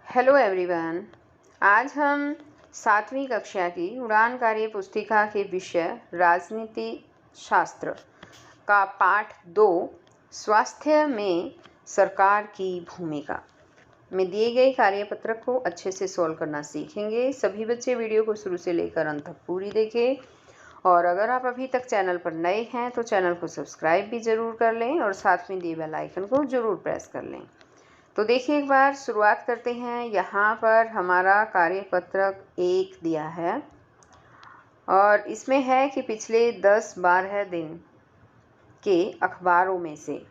Hello everyone. आज हम 7वीं कक्षा की उड़ान कार्य पुस्तिका के विषय राजनीति शास्त्र का पाठ 2 स्वास्थ्य में सरकार की भूमिका में दिए गए कार्यपत्रक को अच्छे से सॉल्व करना सीखेंगे। सभी बच्चे वीडियो को शुरू से लेकर अंत तक पूरी देखें और अगर आप अभी तक चैनल पर नए हैं तो चैनल को सब्सक्राइब भी ज़रूर कर लें और साथ में दिए बेल आइकन को ज़रूर प्रेस कर लें। तो देखिए, एक बार शुरुआत करते हैं। यहाँ पर हमारा कार्यपत्रक 1 दिया है और इसमें है कि पिछले 10-12 दिन के अखबारों में से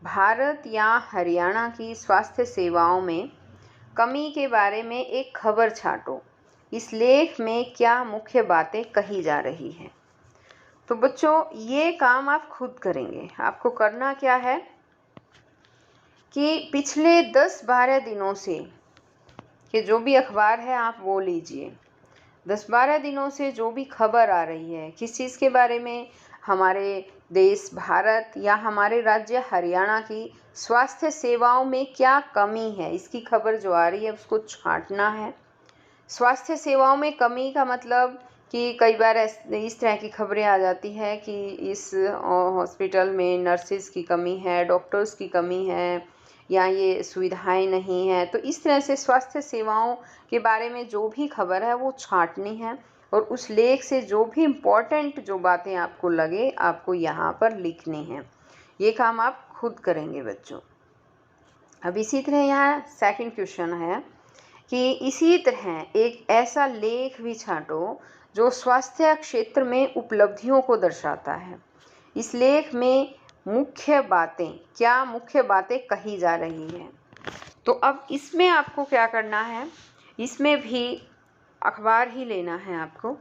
भारत या हरियाणा की स्वास्थ्य सेवाओं में कमी के बारे में एक खबर छांटो। इस लेख में क्या मुख्य बातें कही जा रही हैं। तो बच्चों, ये काम आप खुद करेंगे। आपको करना क्या है कि पिछले 10-12 दिनों से कि जो भी अखबार है आप वो लीजिए। 10-12 दिनों से जो भी खबर आ रही है किस चीज़ के बारे में, हमारे देश भारत या हमारे राज्य हरियाणा की स्वास्थ्य सेवाओं में क्या कमी है, इसकी खबर जो आ रही है उसको छांटना है। स्वास्थ्य सेवाओं में कमी का मतलब कि कई बार इस तरह की खबरें आ जाती है कि इस हॉस्पिटल में नर्सेस की कमी है, डॉक्टर्स की कमी है या ये सुविधाएं नहीं हैं। तो इस तरह से स्वास्थ्य सेवाओं के बारे में जो भी खबर है वो छांटनी है और उस लेख से जो भी इम्पोर्टेंट जो बातें आपको लगे आपको यहाँ पर लिखनी है। ये काम आप खुद करेंगे बच्चों। अब इसी तरह यहाँ सेकंड क्वेश्चन है कि इसी तरह एक ऐसा लेख भी छांटो जो स्वास्थ्य क्षेत्र में उपलब्धियों को दर्शाता है। इस लेख में मुख्य बातें कही जा रही हैं। तो अब इसमें आपको क्या करना है, इसमें भी अखबार ही लेना है आपको।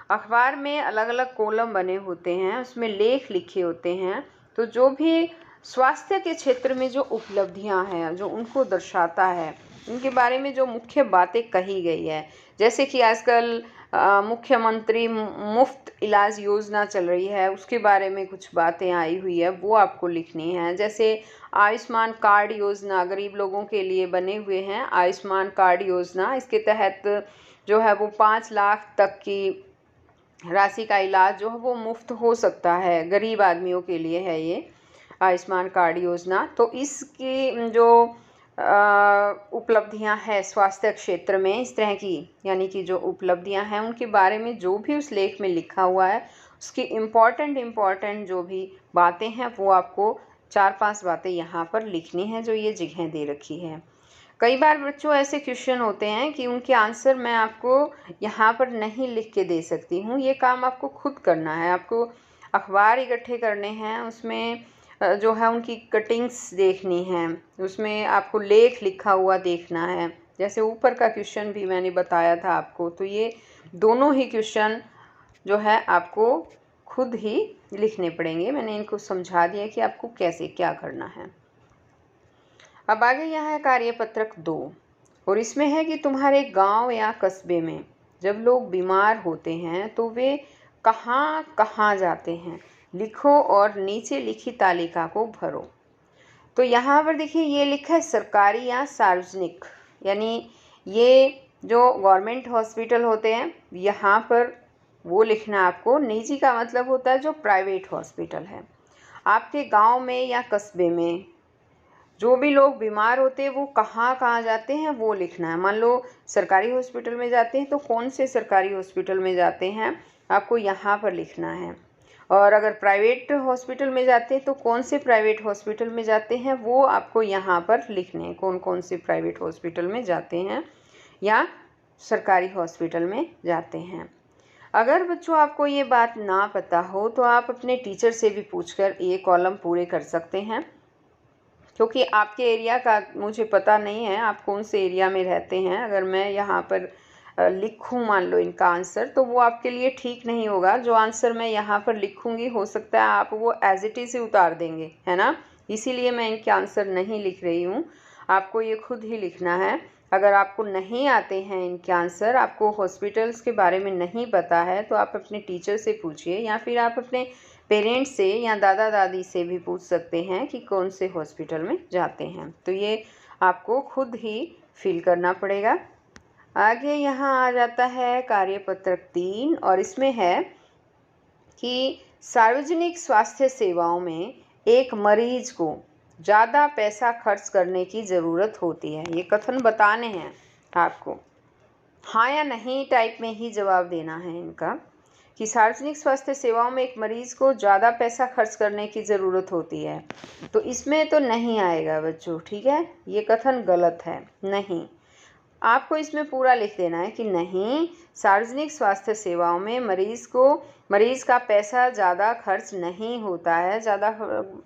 अखबार में अलग अलग कॉलम बने होते हैं, उसमें लेख लिखे होते हैं। तो जो भी स्वास्थ्य के क्षेत्र में जो उपलब्धियां हैं जो उनको दर्शाता है, उनके बारे में जो मुख्य बातें कही गई है, जैसे कि आजकल मुख्यमंत्री मुफ्त इलाज योजना चल रही है, उसके बारे में कुछ बातें आई हुई है, वो आपको लिखनी है। जैसे आयुष्मान कार्ड योजना गरीब लोगों के लिए बने हुए हैं। आयुष्मान कार्ड योजना, इसके तहत जो है वो 5 लाख तक की राशि का इलाज जो है वो मुफ्त हो सकता है, गरीब आदमियों के लिए है ये आयुष्मान कार्ड योजना। तो इसकी जो उपलब्धियां हैं स्वास्थ्य क्षेत्र में इस तरह की, यानी कि जो उपलब्धियां हैं उनके बारे में जो भी उस लेख में लिखा हुआ है उसकी इम्पॉर्टेंट जो भी बातें हैं वो आपको 4-5 बातें यहाँ पर लिखनी है जो ये जगह दे रखी है। कई बार बच्चों ऐसे क्वेश्चन होते हैं कि उनके आंसर मैं आपको यहाँ पर नहीं लिख के दे सकती हूँ। ये काम आपको खुद करना है। आपको अखबार इकट्ठे करने हैं, उसमें जो है उनकी कटिंग्स देखनी है, उसमें आपको लेख लिखा हुआ देखना है। जैसे ऊपर का क्वेश्चन भी मैंने बताया था आपको, तो ये दोनों ही क्वेश्चन जो है आपको खुद ही लिखने पड़ेंगे। मैंने इनको समझा दिया कि आपको कैसे क्या करना है। अब आगे यहाँ है कार्यपत्रक 2 और इसमें है कि तुम्हारे गांव या कस्बे में जब लोग बीमार होते हैं तो वे कहाँ कहाँ जाते हैं, लिखो और नीचे लिखी तालिका को भरो। तो यहाँ पर देखिए ये लिखा है सरकारी या सार्वजनिक, यानी ये जो गवर्नमेंट हॉस्पिटल होते हैं यहाँ पर वो लिखना आपको। निजी का मतलब होता है जो प्राइवेट हॉस्पिटल है। आपके गांव में या कस्बे में जो भी लोग बीमार होते हैं वो कहाँ कहाँ जाते हैं वो लिखना है। मान लो सरकारी हॉस्पिटल में जाते हैं तो कौन से सरकारी हॉस्पिटल में जाते हैं आपको यहाँ पर लिखना है। और अगर प्राइवेट हॉस्पिटल में जाते हैं तो कौन से प्राइवेट हॉस्पिटल में जाते हैं वो आपको यहाँ पर लिखने हैं, कौन कौन से प्राइवेट हॉस्पिटल में जाते हैं या सरकारी हॉस्पिटल में जाते हैं। अगर बच्चों आपको ये बात ना पता हो तो आप अपने टीचर से भी पूछकर ये कॉलम पूरे कर सकते हैं, क्योंकि आपके एरिया का मुझे पता नहीं है आप कौन से एरिया में रहते हैं। अगर मैं यहाँ पर लिखूँ मान लो इनका आंसर तो वो आपके लिए ठीक नहीं होगा। जो आंसर मैं यहाँ पर लिखूँगी हो सकता है आप वो एज इट इज़ उतार देंगे, है ना। इसीलिए मैं इनके आंसर नहीं लिख रही हूँ, आपको ये खुद ही लिखना है। अगर आपको नहीं आते हैं इनके आंसर, आपको हॉस्पिटल्स के बारे में नहीं पता है तो आप अपने टीचर से पूछिए या फिर आप अपने पेरेंट्स से या दादा दादी से भी पूछ सकते हैं कि कौन से हॉस्पिटल में जाते हैं। तो ये आपको खुद ही फिल करना पड़ेगा। आगे यहाँ आ जाता है कार्यपत्रक 3 और इसमें है कि सार्वजनिक स्वास्थ्य सेवाओं में एक मरीज को ज़्यादा पैसा खर्च करने की ज़रूरत होती है। ये कथन बताने हैं आपको, हाँ या नहीं टाइप में ही जवाब देना है इनका, कि सार्वजनिक स्वास्थ्य सेवाओं में एक मरीज को ज़्यादा पैसा खर्च करने की ज़रूरत होती है। तो इसमें तो नहीं आएगा बच्चों, ठीक है, ये कथन गलत है। नहीं, आपको इसमें पूरा लिख देना है कि नहीं, सार्वजनिक स्वास्थ्य सेवाओं में मरीज का पैसा ज़्यादा खर्च नहीं होता है, ज़्यादा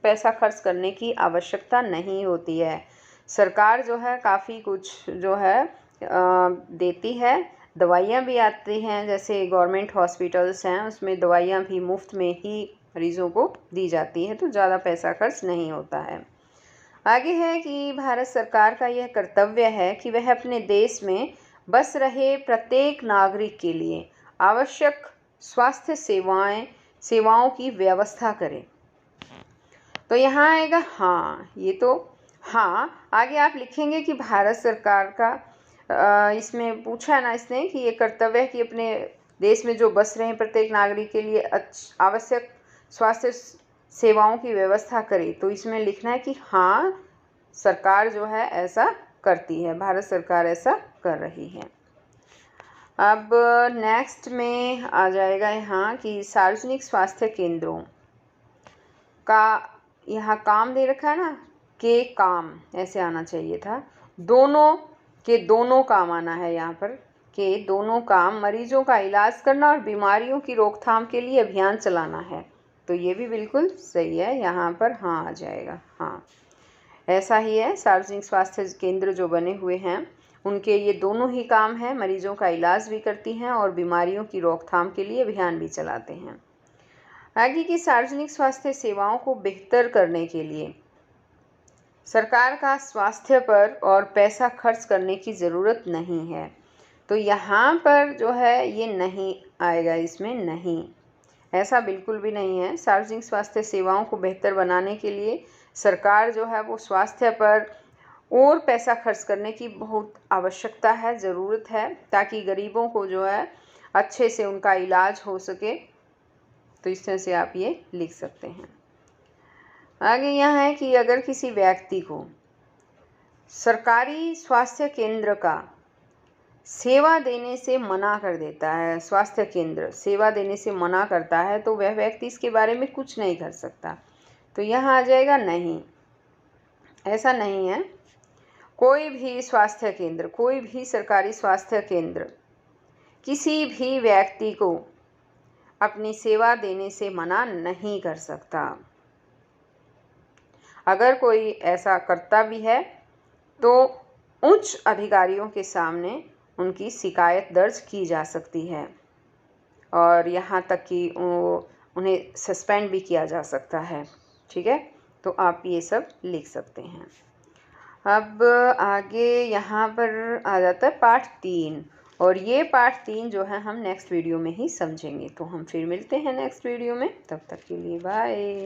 पैसा खर्च करने की आवश्यकता नहीं होती है। सरकार जो है काफ़ी कुछ जो है देती है, दवाइयाँ भी आती हैं, जैसे गवर्नमेंट हॉस्पिटल्स हैं उसमें दवाइयाँ भी मुफ्त में ही मरीज़ों को दी जाती है, तो ज़्यादा पैसा खर्च नहीं होता है। आगे है कि भारत सरकार का यह कर्तव्य है कि वह अपने देश में बस रहे प्रत्येक नागरिक के लिए आवश्यक स्वास्थ्य सेवाओं की व्यवस्था करे। तो यहाँ आएगा हाँ, ये तो हाँ। आगे आप लिखेंगे कि भारत सरकार का इसमें पूछा है ना इसने कि ये कर्तव्य है कि अपने देश में जो बस रहे प्रत्येक नागरिक के लिए आवश्यक स्वास्थ्य सेवाओं की व्यवस्था करे। तो इसमें लिखना है कि हाँ, सरकार जो है ऐसा करती है, भारत सरकार ऐसा कर रही है। अब नेक्स्ट में आ जाएगा यहाँ कि सार्वजनिक स्वास्थ्य केंद्रों का यहाँ काम दे रखा है ना, के काम ऐसे आना चाहिए था, दोनों के दोनों काम आना है यहाँ पर, के दोनों काम मरीजों का इलाज करना और बीमारियों की रोकथाम के लिए अभियान चलाना है। तो ये भी बिल्कुल सही है, यहाँ पर हाँ आ जाएगा। हाँ, ऐसा ही है, सार्वजनिक स्वास्थ्य केंद्र जो बने हुए हैं उनके ये दोनों ही काम हैं, मरीजों का इलाज भी करती हैं और बीमारियों की रोकथाम के लिए अभियान भी चलाते हैं। आगे की सार्वजनिक स्वास्थ्य सेवाओं को बेहतर करने के लिए सरकार का स्वास्थ्य पर और पैसा खर्च करने की ज़रूरत नहीं है। तो यहाँ पर जो है ये नहीं आएगा, इसमें नहीं, ऐसा बिल्कुल भी नहीं है। सार्वजनिक स्वास्थ्य सेवाओं को बेहतर बनाने के लिए सरकार जो है वो स्वास्थ्य पर और पैसा खर्च करने की बहुत आवश्यकता है, ज़रूरत है, ताकि गरीबों को जो है अच्छे से उनका इलाज हो सके। तो इस तरह से आप ये लिख सकते हैं। आगे यहाँ है कि अगर किसी व्यक्ति को सरकारी स्वास्थ्य केंद्र का सेवा देने से मना कर देता है, स्वास्थ्य केंद्र सेवा देने से मना करता है, तो वह व्यक्ति इसके बारे में कुछ नहीं कर सकता। तो यहाँ आ जाएगा नहीं, ऐसा नहीं है। कोई भी स्वास्थ्य केंद्र, कोई भी सरकारी स्वास्थ्य केंद्र किसी भी व्यक्ति को अपनी सेवा देने से मना नहीं कर सकता। अगर कोई ऐसा करता भी है तो उच्च अधिकारियों के सामने उनकी शिकायत दर्ज की जा सकती है और यहाँ तक कि उन्हें सस्पेंड भी किया जा सकता है, ठीक है। तो आप ये सब लिख सकते हैं। अब आगे यहाँ पर आ जाता है पाठ 3, और ये पाठ 3 जो है हम नेक्स्ट वीडियो में ही समझेंगे। तो हम फिर मिलते हैं नेक्स्ट वीडियो में, तब तक के लिए बाय।